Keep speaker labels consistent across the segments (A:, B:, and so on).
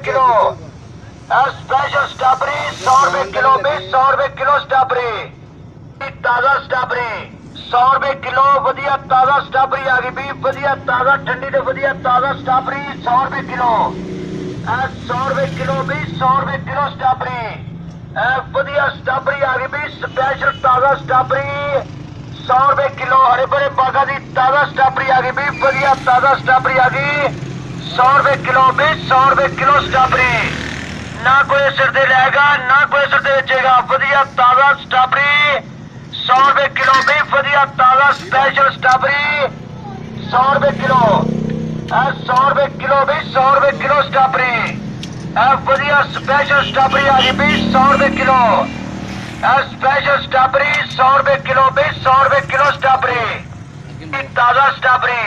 A: kilo special strawberry 100 रुपए kilo भी 100 रुपए किलो स्ट्रॉबेरी ताजा स्ट्रॉबेरी 100 रुपए किलो वधिया ताजा स्ट्रॉबेरी आ गई भी वधिया ताजा ठंडी ते वधिया ताजा स्ट्रॉबेरी 100 रुपए किलो 100 रुपए किलो भी 100 रुपए किलो स्ट्रॉबेरी वधिया स्ट्रॉबेरी आ गई भी स्पेशल ताजा स्ट्रॉबेरी 100 रुपए किलो हरे भरे बागा दी ताजा स्ट्रॉबेरी आ गई भी वधिया ताजा स्ट्रॉबेरी आ गई 100 रुपए किलो भी 100 रुपए किलो स्ट्रॉबेरी ना कोई सिर दे लेगा ना कोई सिर दे बेचेगा वधिया ताजा स्ट्रॉबेरी 100 रुपए किलो भी वधिया ताजा स्पेशल स्ट्रॉबेरी 100 रुपए किलो 100 रुपए किलो भी 100 रुपए किलो स्ट्रॉबेरी वधिया स्पेशल स्ट्रॉबेरी आ गई भी 100 रुपए किलो स्पेशल स्ट्रॉबेरी 100 रुपए किलो भी 100 रुपए किलो स्ट्रॉबेरी ताजा स्ट्रॉबेरी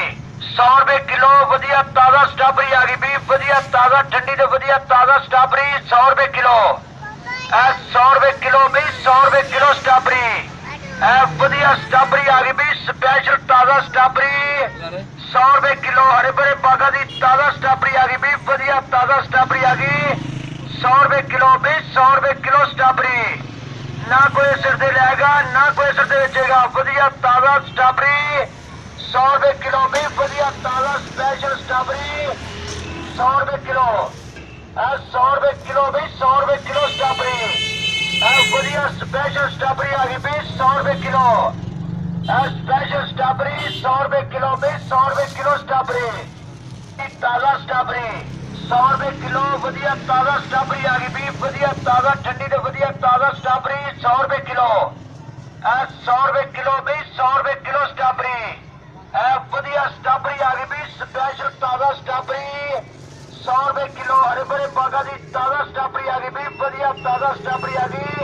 A: 100 रुपए किलो वधिया ताजा स्ट्रॉबेरी आ गई भी वधिया ताजा ठंडी ते वधिया ताजा स्ट्रॉबेरी 100 रुपए किलो 100 रुपए किलो भी 100 रुपए किलो स्ट्रॉबेरी वधिया स्ट्रॉबेरी आ गई भी स्पेशल ताजा स्ट्रॉबेरी 100 रुपए किलो हरे भरे बागा दी ताजा स्ट्रॉबेरी आ गई भी वधिया ताजा स्ट्रॉबेरी आ गई 100 रुपए किलो भी 100 रुपए किलो स्ट्रॉबेरी ना कोई सिर दे लेगा ना कोई सिर दे बेचेगा वधिया ताजा स्ट्रॉबेरी 100 रुपए किलो भी वधिया ताजा स्पेशल स्ट्रॉबेरी 100 रुपए किलो 100 रुपए किलो भी 100 रुपए किलो स्ट्रॉबेरी वधिया स्पेशल स्ट्रॉबेरी आ गई भी 100 रुपए किलो स्पेशल स्ट्रॉबेरी 100 रुपए किलो भी 100 रुपए किलो स्ट्रॉबेरी ताजा स्ट्रॉबेरी 100 रुपए किलो वधिया ताजा स्ट्रॉबेरी आ गई भी वधिया ताजा ठंडी ते वधिया ताजा स्ट्रॉबेरी 100 रुपए किलो 100 रुपए किलो भी 100 रुपए किलो स्ट्रॉबेरी वधिया स्ट्रॉबेरी आ गई भी स्पेशल ताजा स्ट्रॉबेरी 100 रुपए किलो हरे भरे बागा दी ताजा स्ट्रॉबेरी आ गई भी वधिया ताजा स्ट्रॉबेरी आ गई